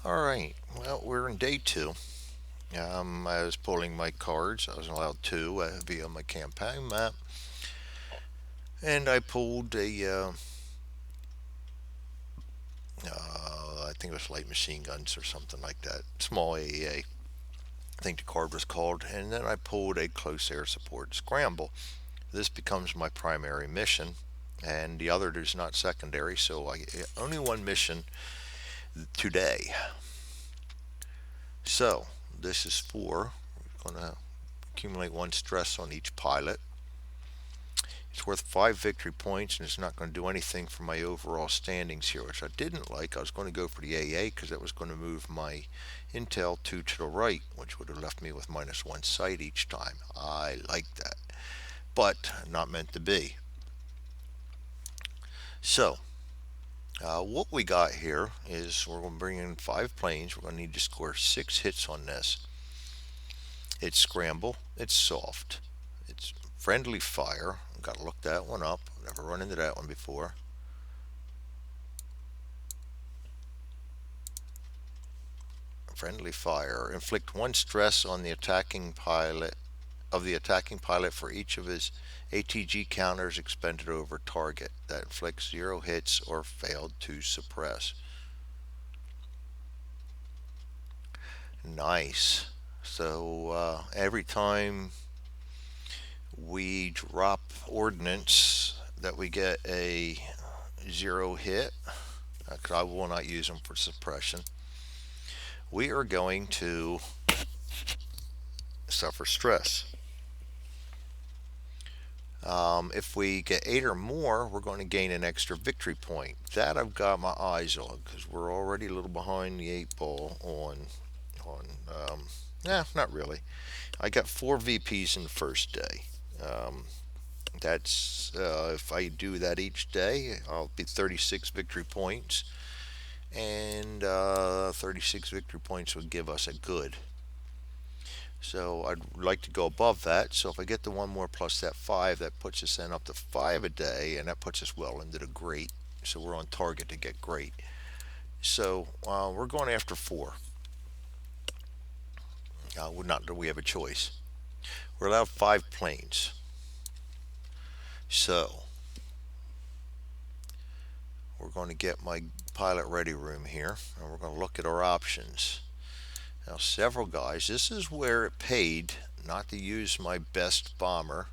Alright, well, we're in day two. I was pulling my cards. I was allowed two via my campaign map. And I pulled I think it was light machine guns or something like that. Small AEA, I think the card was called. And then I pulled a close air support scramble. This becomes my primary mission. And the other is not secondary, so I only one mission today. So, this is for, we're going to accumulate one stress on each pilot. It's worth 5 victory points, and it's not going to do anything for my overall standings here, which I didn't like. I was going to go for the AA because that was going to move my intel 2 to the right, which would have left me with -1 sight each time. I like that, but not meant to be. So, what we got here is we're going to bring in 5 planes. We're going to need to score 6 hits on this. It's scramble, it's soft, it's friendly fire. Got to look that one up. Never run into that one before. Friendly fire. Inflict 1 stress on the attacking pilot for each of his ATG counters expended over target. That inflicts 0 hits or failed to suppress. Nice. So every time we drop ordnance that we get a 0 hit, because I will not use them for suppression, we are going to suffer stress. If we get 8 or more, we're going to gain an extra victory point. That I've got my eyes on because we're already a little behind the 8 ball on. Not really. I got 4 VPs in the first day. That's if I do that each day, I'll be 36 victory points, and 36 victory points would give us a good. So I'd like to go above that. So if I get the one more plus that 5, that puts us then up to 5 a day, and that puts us well into the great. So we're on target to get great. So we're going after 4. Not that we have a choice. We're allowed 5 planes. So we're going to get my pilot ready room here, and we're going to look at our options. Now, several guys, this is where it paid not to use my best bomber,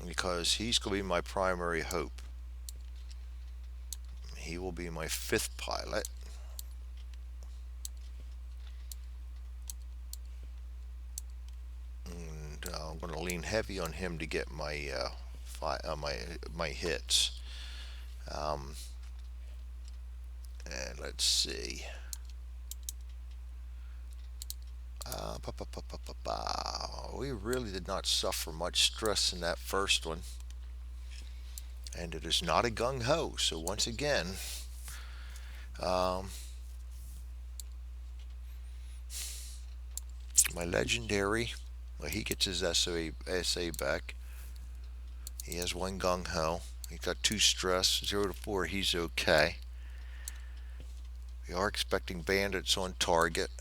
because he's going to be my primary hope. He will be my 5th pilot. And I'm going to lean heavy on him to get my my hits. And let's see. We really did not suffer much stress in that first one. And it is not a Gung Ho. So once again, my legendary, well, he gets his SA back. He has 1 Gung Ho. He's got 2 stress, 0 to 4. He's okay. We are expecting bandits on target.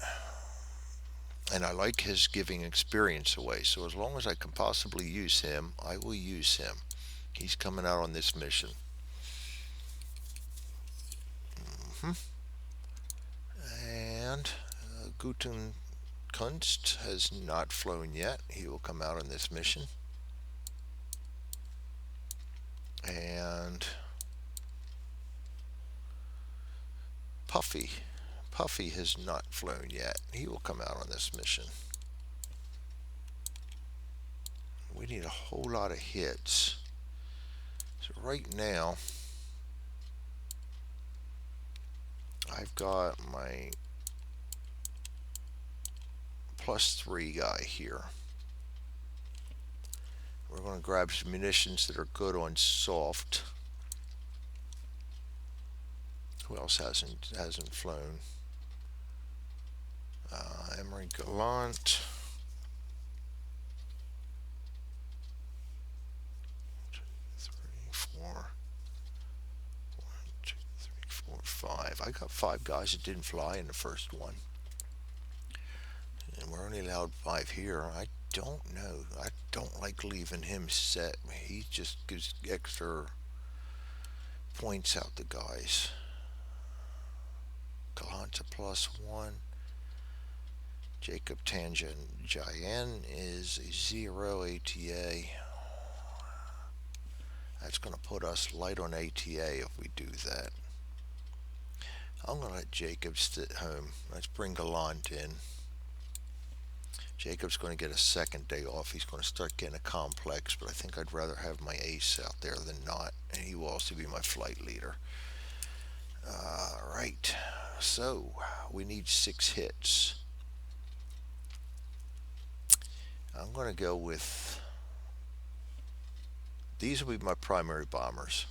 And I like his giving experience away. So as long as I can possibly use him, I will use him. He's coming out on this mission. And Guten Kunst has not flown yet. He will come out on this mission. And Puffy has not flown yet. He will come out on this mission. We need a whole lot of hits. So right now, I've got my +3 guy here. We're going to grab some munitions that are good on soft. Who else hasn't flown? Emery Gallant. 1, 2, 3, 4, 5. I got 5 guys that didn't fly in the first one, and we're only allowed 5 here. I don't know. I don't like leaving him set. He just gives extra points out to guys. Kalanta +1. Jacob Tangent Jayen is a 0 ATA. That's going to put us light on ATA if we do that. I'm going to let Jacob sit home. Let's bring Gallant in. Jacob's going to get a second day off. He's going to start getting a complex, but I think I'd rather have my ace out there than not. And he will also be my flight leader. Alright, so we need 6 hits. I'm going to go with, these will be my primary bombers.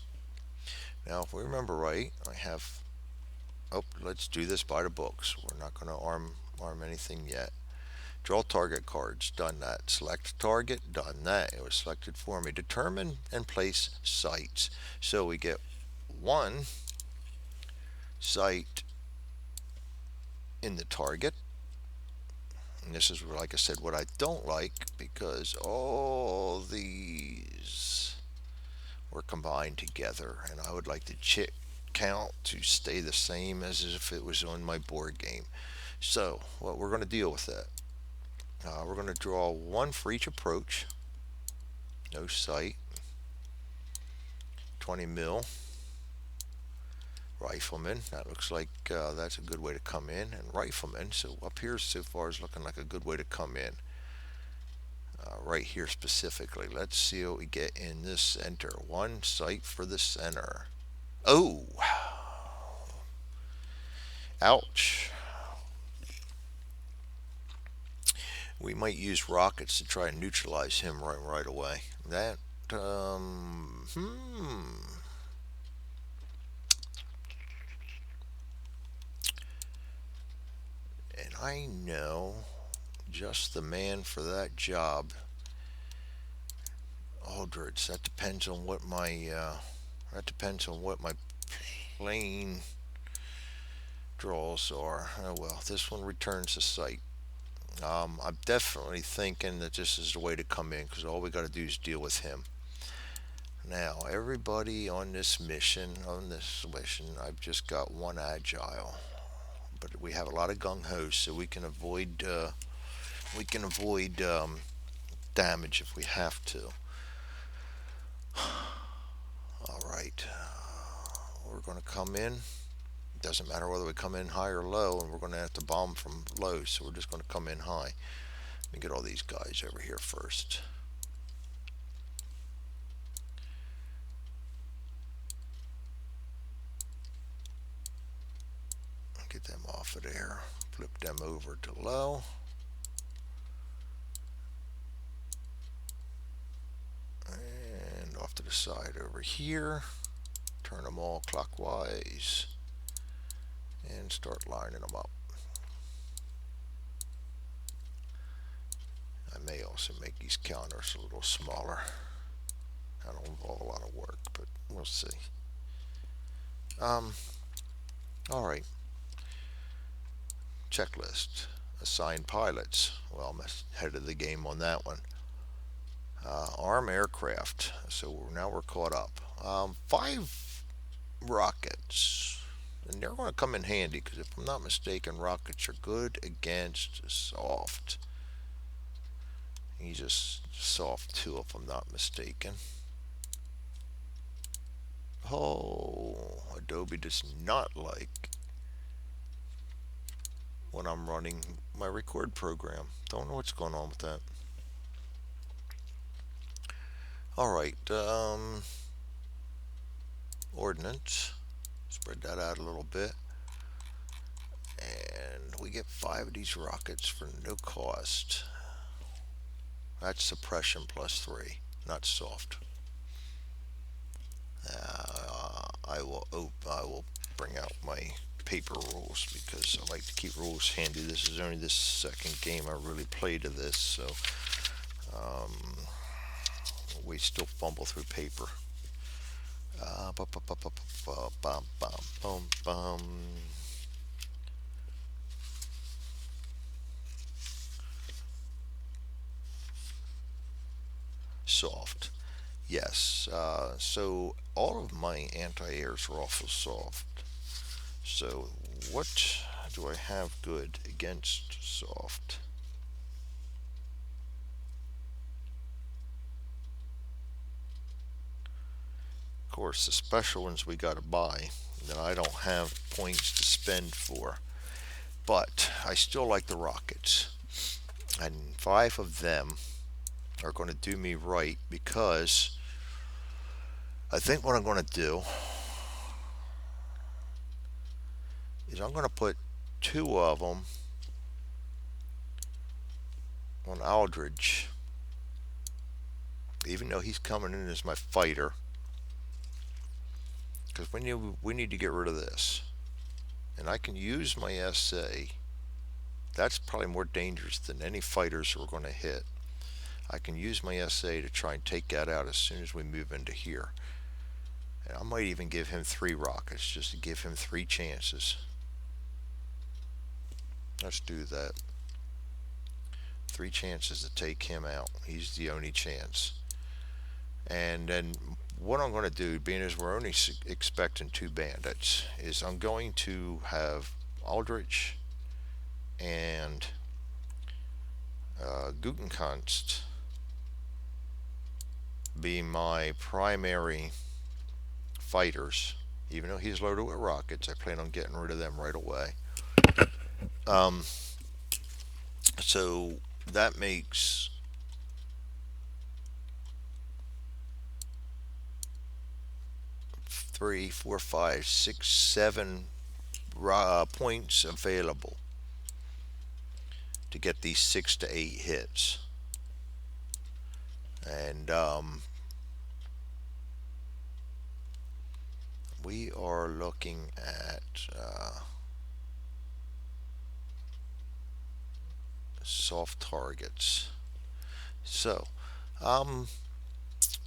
Now, if we remember right, I have, let's do this by the books. We're not going to arm anything yet. Draw target cards, done that. Select target, done that. It was selected for me. Determine and place sights. So we get 1 sight in the target. And this is, like I said, what I don't like, because all these were combined together, and I would like the chit count to stay the same as if it was on my board game. So what we're going to deal with that. We're going to draw 1 for each approach. No sight. 20 mil. Rifleman. That looks like that's a good way to come in. And rifleman. So up here so far is looking like a good way to come in. Right here specifically. Let's see what we get in this center. 1 sight for the center. Oh! Ouch. We might use rockets to try and neutralize him right away. That, And I know just the man for that job. Aldridge. That depends on what my plane draws are. Oh well, this one returns to sight. I'm definitely thinking that this is the way to come in, because all we got to do is deal with him. Now, everybody on this mission, I've just got 1 agile, but we have a lot of Gung Ho, so we can avoid damage if we have to. All right, we're going to come in. Doesn't matter whether we come in high or low, and we're going to have to bomb from low, so we're just going to come in high. Let me get all these guys over here first. Get them off of there. Flip them over to low. And off to the side over here. Turn them all clockwise. And start lining them up. I may also make these counters a little smaller. That'll involve a lot of work, but we'll see. Alright. Checklist. Assign pilots. Well, I'm ahead of the game on that one. Arm aircraft. So now we're caught up. 5 rockets. And they're going to come in handy, because if I'm not mistaken, rockets are good against soft. He's just soft 2 if I'm not mistaken. Oh, Adobe does not like when I'm running my record program. Don't know what's going on with that. Alright, ordnance. Spread that out a little bit. And we get 5 of these rockets for no cost. That's suppression +3, not soft. I will bring out my paper rules, because I like to keep rules handy. This is only the second game I really played of this, so we still fumble through paper. Bum, bum, bum, bum. Soft. Yes. So all of my anti-airs are awful soft. So what do I have good against soft? Of course, the special ones we got to buy that I don't have points to spend for. But I still like the rockets. And 5 of them are going to do me right because I think what I'm going to do is I'm going to put 2 of them on Aldridge, even though he's coming in as my fighter, because we need to get rid of this. And I can use my SA. That's probably more dangerous than any fighters we're going to hit. I can use my SA to try and take that out as soon as we move into here. And I might even give him 3 rockets just to give him 3 chances. Let's do that. 3 chances to take him out. He's the only chance. And then what I'm going to do, being as we're only expecting 2 bandits, is I'm going to have Aldrich and Guggenkunst be my primary fighters. Even though he's loaded with rockets, I plan on getting rid of them right away. Um, so that makes 3, 4, 5, 6, 7 points available to get these 6 to 8 hits. And we are looking at soft targets. So the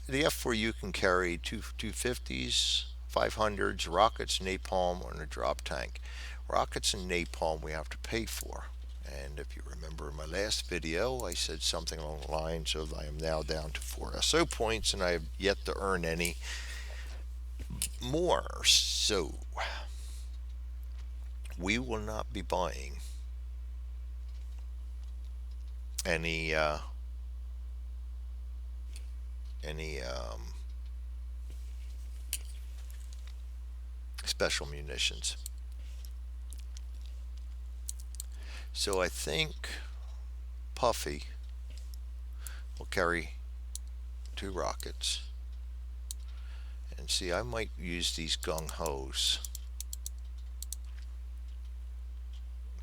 F4U can carry 250s, 500s, rockets, napalm, and a drop tank. Rockets and napalm we have to pay for. And if you remember in my last video, I said something along the lines of I am now down to 4 SO points and I have yet to earn any more. So we will not be buying any special munitions. So I think Puffy will carry 2 rockets. And see, I might use these Gung Ho's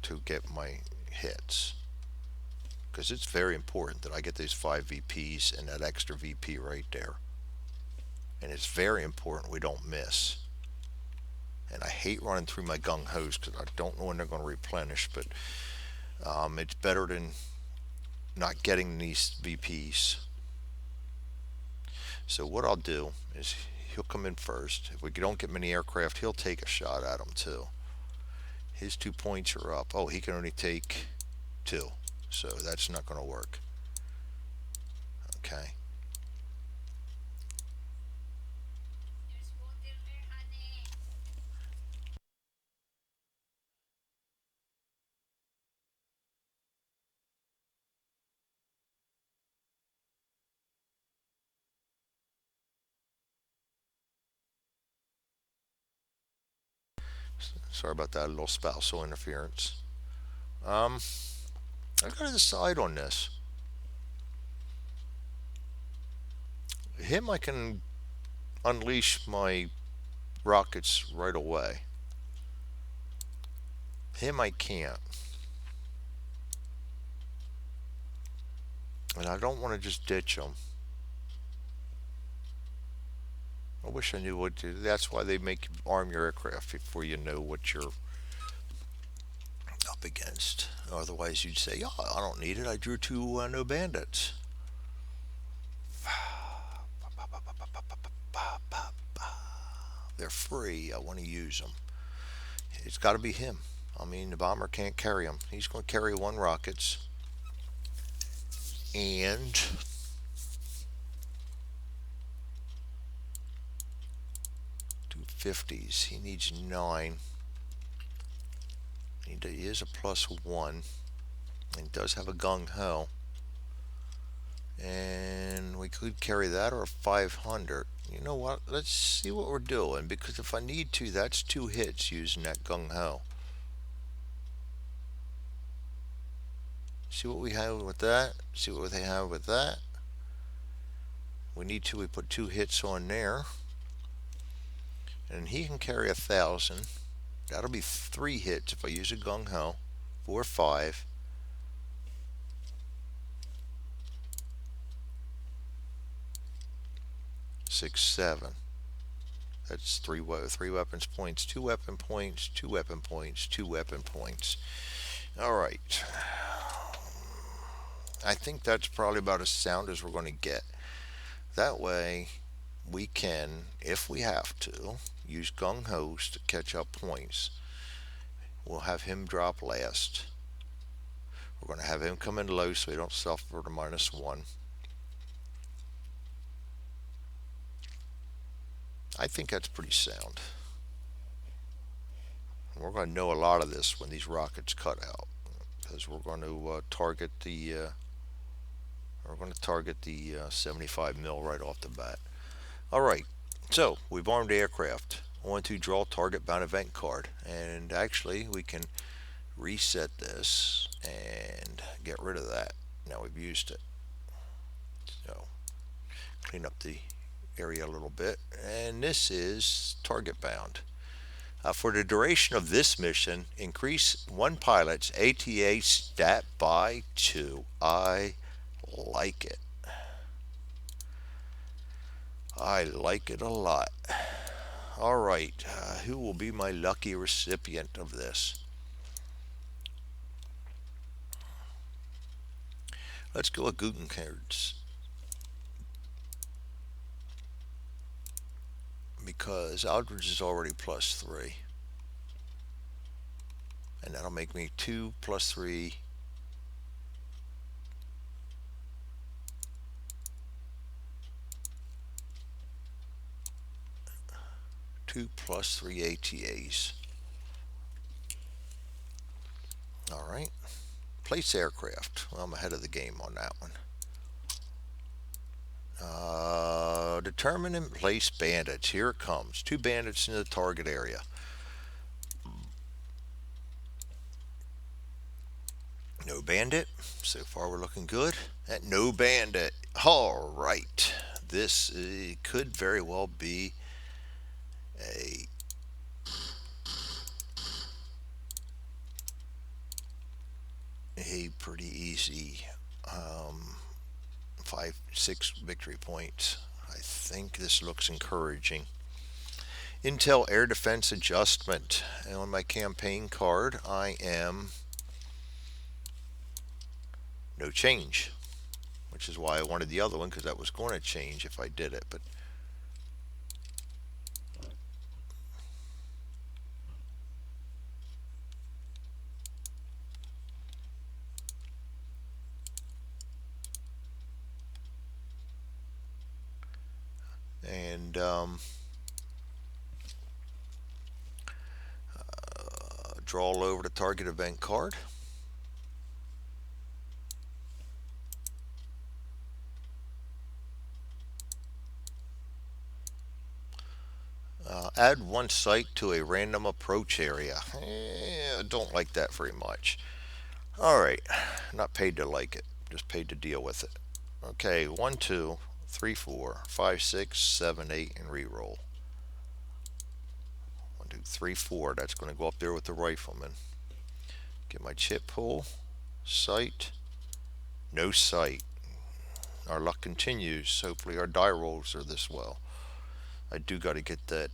to get my hits. Because it's very important that I get those 5 VPs and that extra VP right there. And it's very important we don't miss. And I hate running through my Gung Ho's because I don't know when they're going to replenish, but it's better than not getting these VPs. So what I'll do is he'll come in first. If we don't get many aircraft, he'll take a shot at them too. His 2 points are up. Oh, he can only take 2. So that's not going to work. Okay. Sorry about that, a little spousal interference. I've got to decide on this. Him, I can unleash my rockets right away. Him, I can't. And I don't want to just ditch him. I wish I knew what to do. That's why they make you arm your aircraft before you know what you're up against. Otherwise, you'd say, "Oh, I don't need it. I drew 2 no bandits." They're free. I want to use them. It's got to be him. I mean, the bomber can't carry them. He's going to carry one rockets and two 50s. He needs 9. He is a +1. And he does have a Gung Ho. And we could carry that or a 500. You know what? Let's see what we're doing. Because if I need to, that's 2 hits using that Gung Ho. See what we have with that. See what they have with that. We need to. We put 2 hits on there. And he can carry 1,000. That'll be 3 hits if I use a Gung Ho. 4, 5. 6, 7. That's 3 weapons points, 2 weapon points, 2 weapon points, 2 weapon points. All right. I think that's probably about as sound as we're going to get. That way, we can, if we have to, use Gung Ho's to catch up points. We'll have him drop last. We're going to have him come in low so we don't suffer the -1. I think that's pretty sound. We're going to know a lot of this when these rockets cut out, because we're going to target the 75 mil right off the bat. All right, so we've armed aircraft. I want to draw target bound event card, and actually we can reset this and get rid of that. Now we've used it. So clean up the area a little bit, and this is target bound. For the duration of this mission, increase one pilot's ATA stat by 2. I like it. I like it a lot. All right, who will be my lucky recipient of this? Let's go with Gung Ho, because Aldridge is already +3. And that'll make me 2 +3. 2 +3 ATAs. All right. Place aircraft. Well, I'm ahead of the game on that one. Determine and place bandits. Here it comes. 2 bandits in the target area. No bandit. So far we're looking good. No bandit. All right. This could very well be a pretty easy 5-6 victory points. I think this looks encouraging. Intel Air Defense Adjustment. And on my campaign card, I am no change, which is why I wanted the other one, because that was going to change if I did it. But and draw over the target event card. Add 1 site to a random approach area. I don't like that very much. Alright, not paid to like it, just paid to deal with it. Okay, 1, 2, 3, 4, 5, 6, 7, 8, and reroll. 1, 2, 3, 4. That's going to go up there with the rifleman. Get my chip pull. Sight. No sight. Our luck continues. Hopefully our die rolls are this well. I do got to get that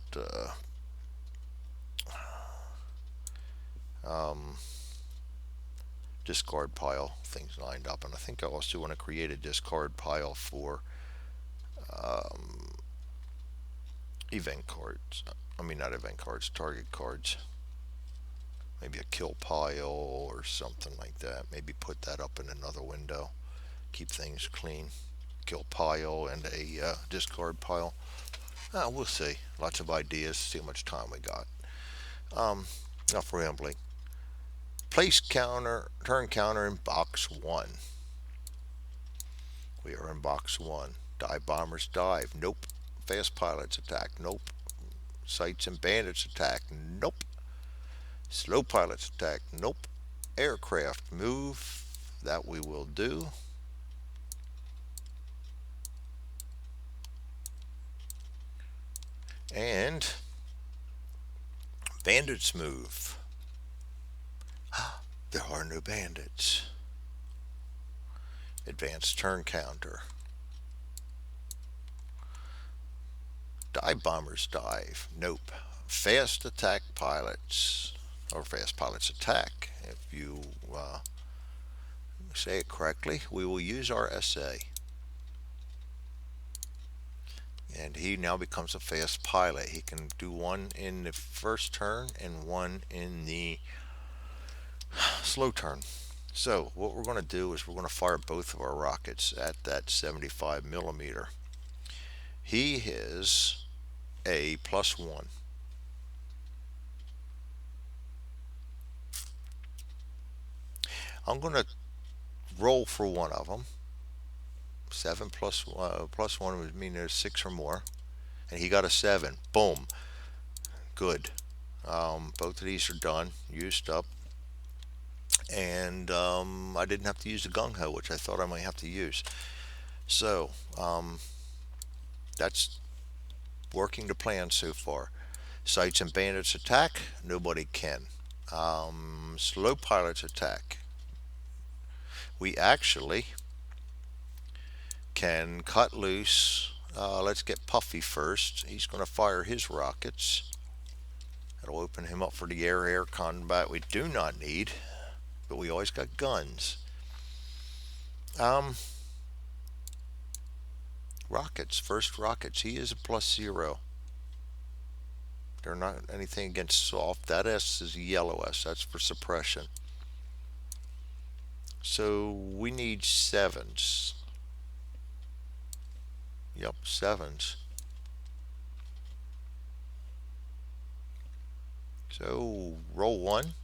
discard pile things lined up, and I think I also want to create a discard pile for event cards. I mean, not event cards, target cards. Maybe a kill pile or something like that. Maybe put that up in another window. Keep things clean. Kill pile and a discard pile. We'll see. Lots of ideas. See how much time we got. Enough rambling. Place counter, turn counter in box 1. We are in box 1. Dive bombers dive. Nope. Fast pilots attack. Nope. Sights and bandits attack. Nope. Slow pilots attack. Nope. Aircraft move. That we will do. And bandits move. There are no bandits. Advanced turn counter. Dive bombers dive. Nope. Fast attack pilots. Or fast pilots attack. If you say it correctly, we will use our SA. And he now becomes a fast pilot. He can do one in the first turn and one in the slow turn. So what we're going to do is we're going to fire both of our rockets at that 75 millimeter. He is a +1. I'm going to roll for one of them. 7 plus 1 would mean there's 6 or more. And he got a 7. Boom. Good. Both of these are done. Used up. And I didn't have to use the Gung Ho, which I thought I might have to use. So that's working to plan so far. Sights and bandits attack. Nobody can. Slow pilots attack. We actually can cut loose. Let's get Puffy first. He's going to fire his rockets. That'll open him up for the air-air combat we do not need, but we always got guns. Rockets, first rockets. He is a +0. They're not anything against soft. That S is a yellow S. That's for suppression. So we need 7s. Yep, 7s. So roll 1,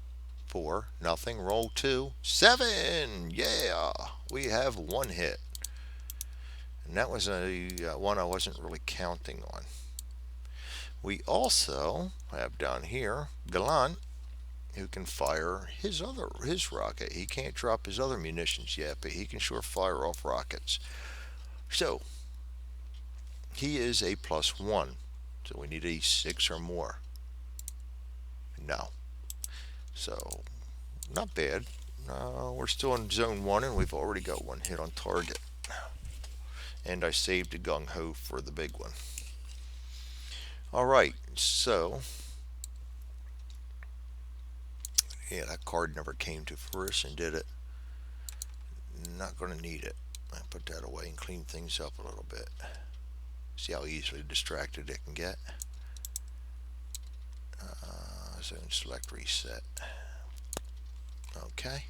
4, nothing. Roll 2, 7. Yeah, we have 1 hit. And that was a one I wasn't really counting on. We also have down here Gallant, who can fire his rocket. He can't drop his other munitions yet, but he can sure fire off rockets. So he is a +1. So we need a 6 or more. No. So not bad. We're still in zone 1 and we've already got 1 hit on target. And I saved the Gung Ho for the big one. Alright, so yeah, that card never came to fruition, did it? Not going to need it. I'll put that away and clean things up a little bit. See how easily distracted it can get. Zone select reset. Okay.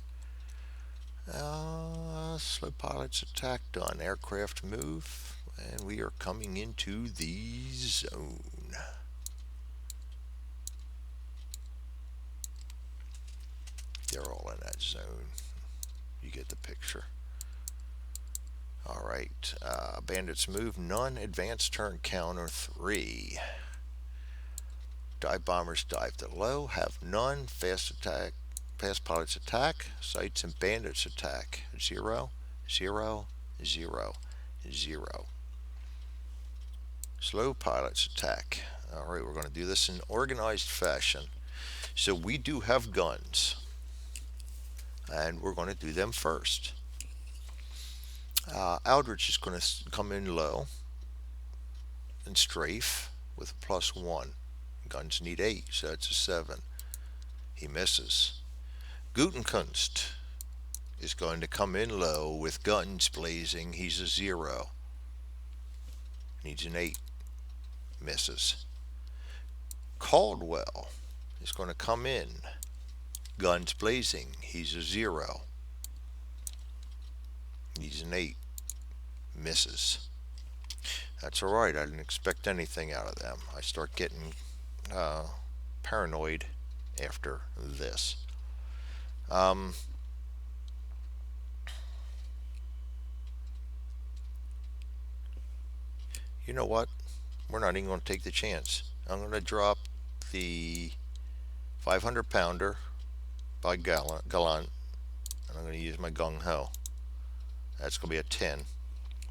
Slow pilots attack done. Aircraft move. And we are coming into the zone. They're all in that zone. You get the picture. Alright. Bandits move. None. Advanced turn counter 3. Dive bombers dive to low. Have none. Fast pilots attack. Sights and bandits attack. 0, 0, 0, 0. Slow pilots attack. Alright, we're going to do this in organized fashion. So we do have guns. And we're going to do them first. Aldrich is going to come in low and strafe with a +1. Guns need 8, so that's a 7. He misses. Gutenkunst is going to come in low with guns blazing. He's a 0. Needs an 8. Misses. Caldwell is going to come in. Guns blazing. He's a 0. He's an 8. Misses. That's alright. I didn't expect anything out of them. I start getting uh, paranoid after this. Um, you know what? We're not even going to take the chance. I'm going to drop the 500 pounder by Gallant, and I'm going to use my Gung Ho. That's going to be a 10.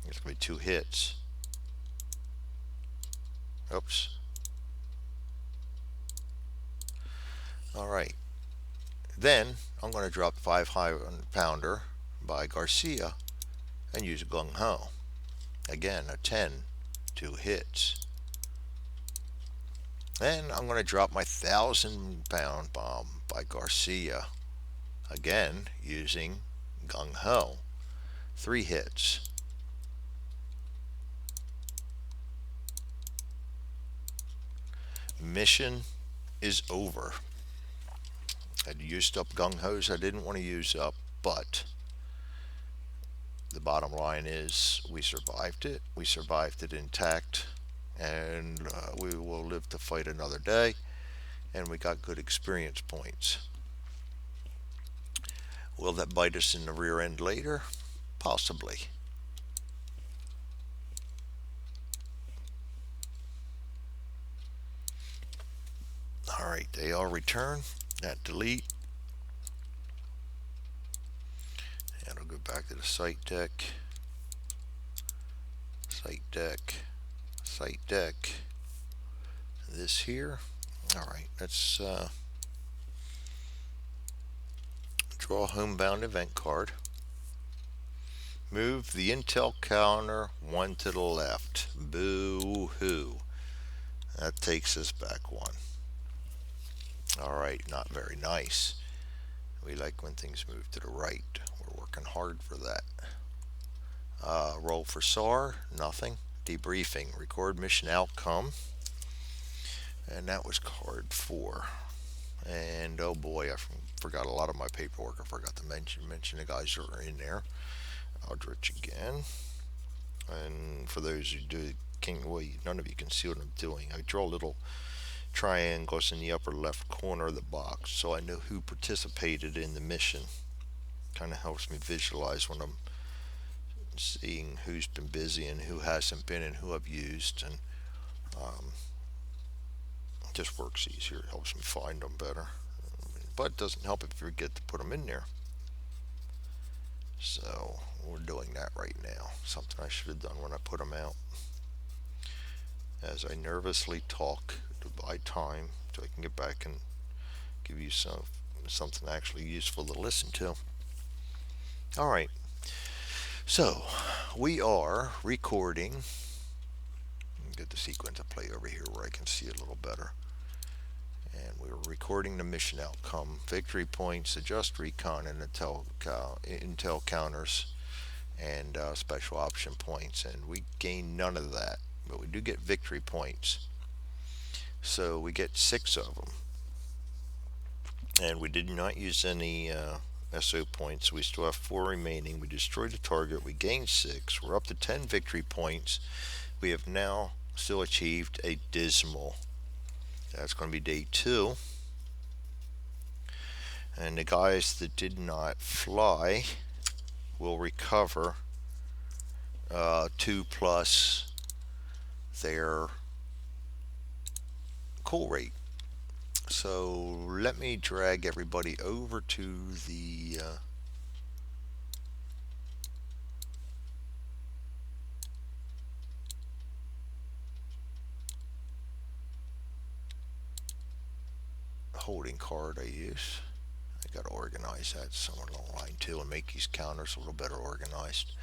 It's going to be 2 hits. Oops. Alright. Then I'm going to drop the 500 pounder by Garcia and use a Gung Ho. Again, a 10. 2 hits. Then I'm going to drop my 1,000-pound bomb by Garcia. Again, using Gung Ho. 3 hits. Mission is over. I'd used up Gung Ho's I didn't want to use up, but the bottom line is we survived it. We survived it intact, and we will live to fight another day, and we got good experience points. Will that bite us in the rear end later? Possibly. Alright, they all return. That delete. And I'll go back to the site deck. Site deck. Site deck. This here. Alright, let's draw a homebound event card. Move the intel counter 1 to the left. Boo-hoo. That takes us back 1. Alright, not very nice. We like when things move to the right. We're working hard for that. Roll for SAR, nothing. Debriefing, record mission outcome. And that was card 4. And oh boy, I forgot a lot of my paperwork. I forgot to mention the guys that are in there. Aldrich again. And for those who do well, none of you can see what I'm doing. I draw little triangles in the upper left corner of the box so I know who participated in the mission. Kind of helps me visualize when I'm seeing who's been busy and who hasn't been and who I've used, and it just works easier. It helps me find them better, but it doesn't help if you forget to put them in there. So we're doing that right now, something I should have done when I put them out. As I nervously talk to buy time so I can get back and give you something actually useful to listen to. Alright, so we are recording. Get the sequence of play over here where I can see it a little better. And we're recording the mission outcome, victory points, adjust recon and intel counters, and special option points. And we gain none of that, but we do get victory points. So we get 6 of them. And we did not use any SO points. We still have 4 remaining. We destroyed the target. We gained 6. We're up to 10 victory points. We have now still achieved a dismal. That's going to be day 2. And the guys that did not fly will recover 2 plus their cool rate. So let me drag everybody over to the holding card I use. I got to organize that somewhere along the line too and make these counters a little better organized.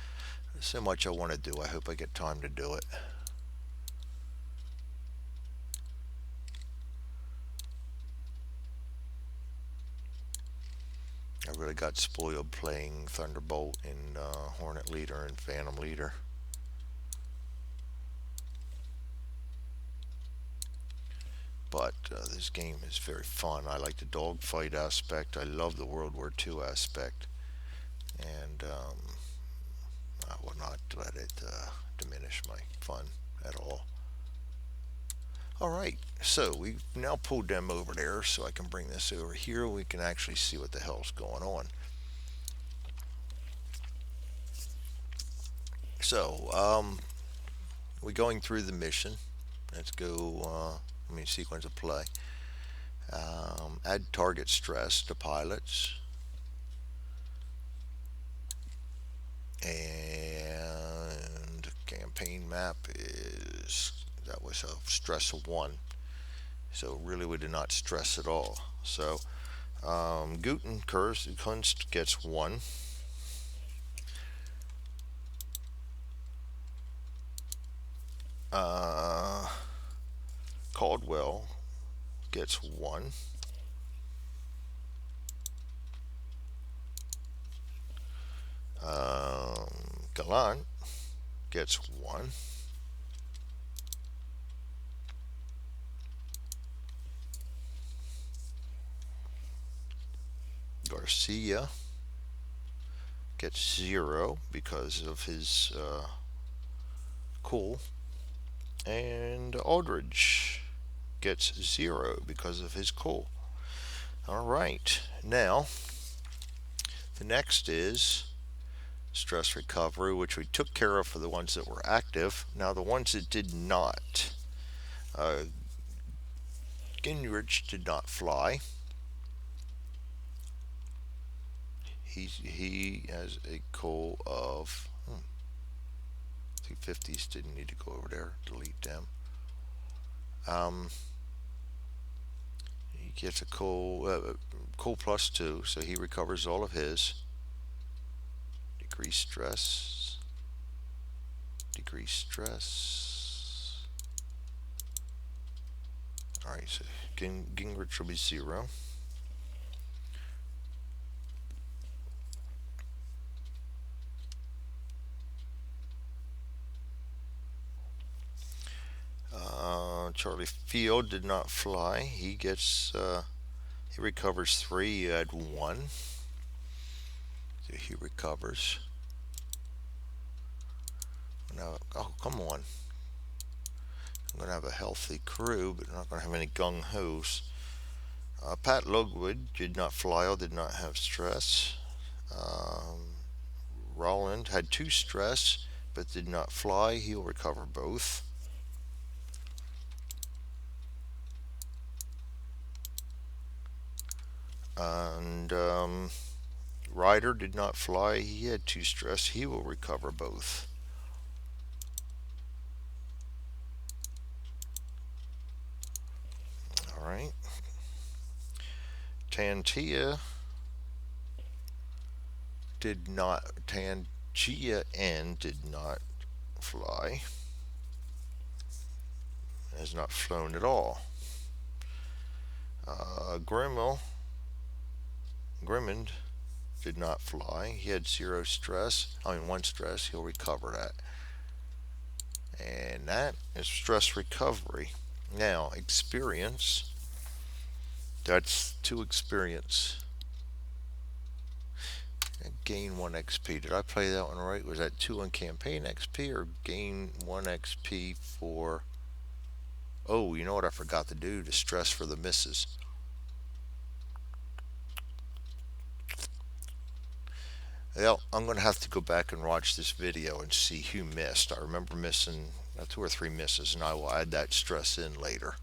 There's so much I want to do. I hope I get time to do it. I really got spoiled playing Thunderbolt and Hornet Leader and Phantom Leader. But this game is very fun. I like the dogfight aspect. I love the World War II aspect, and I will not let it diminish my fun at all. All right, so we've now pulled them over there, so I can bring this over here. We can actually see what the hell's going on. So, we're going through the mission. Let's go, sequence of play. Add target stress to pilots. And campaign map that was a stress of 1. So really we did not stress at all. So Guten Kunst gets 1. Caldwell gets 1. Gallant gets 1. Garcia gets 0 because of his cool. And Aldridge gets 0 because of his cool. Alright, now the next is stress recovery, which we took care of for the ones that were active. Now the ones that did not, Gingrich did not fly. He has a coal of 250s. Didn't need to go over there. Delete them. He gets a coal plus 2, so he recovers all of his. Decrease stress. Decrease stress. Alright, so Gingrich will be 0. Charlie Field did not fly. He gets, he recovers 3. You add 1. So he recovers. Now, oh, come on. I'm going to have a healthy crew, but not going to have any Gung Ho's. Pat Lugwood did not fly or did not have stress. Rowland had 2 stress, but did not fly. He'll recover both. And Ryder did not fly. He had 2 stress. He will recover both. Alright. Tantia N did not fly. Has not flown at all. Grimmond did not fly. He had 1 stress. He'll recover that. And that is stress recovery. Now, experience. That's 2 experience. Gain 1 XP. Did I play that one right? Was that 2 on campaign XP or gain 1 XP for... Oh, you know what I forgot to do? The stress for the misses. Well, I'm going to have to go back and watch this video and see who missed. I remember missing 2 or 3 misses, and I will add that stress in later.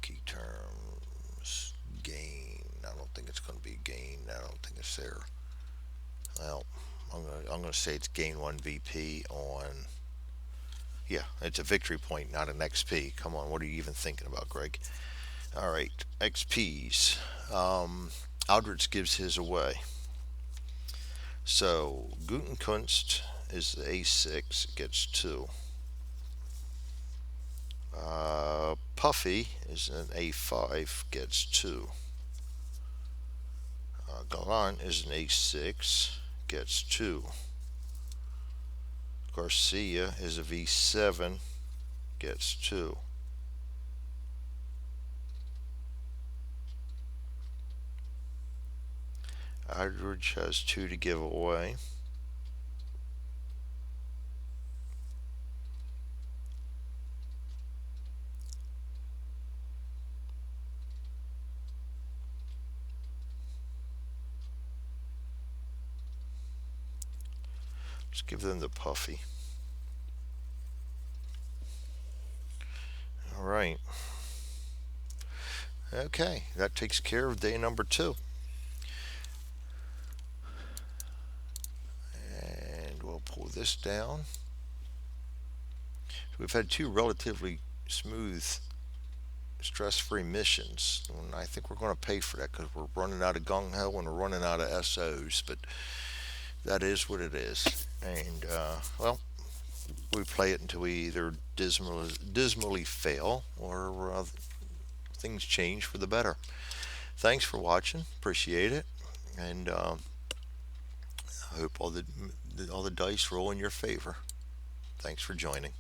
Key terms. Gain. I don't think it's going to be gain. I don't think it's there. Well, I'm going to say it's gain 1 VP on... Yeah, it's a victory point, not an XP. Come on, what are you even thinking about, Greg? Alright, XPs. Aldrich gives his away. So, Gutenkunst is A6, gets 2. Puffy is an A5, gets 2. Gallant is an A6, gets 2. Garcia is a V7, gets 2. Aldridge has 2 to give away. Let's give them the puffy. All right. Okay, that takes care of day number 2. And we'll pull this down. So we've had 2 relatively smooth, stress-free missions. And I think we're going to pay for that because we're running out of Gung Ho and we're running out of SOs. But that is what it is. And, well, we play it until we either dismally fail or things change for the better. Thanks for watching. Appreciate it. And I hope all the dice roll in your favor. Thanks for joining.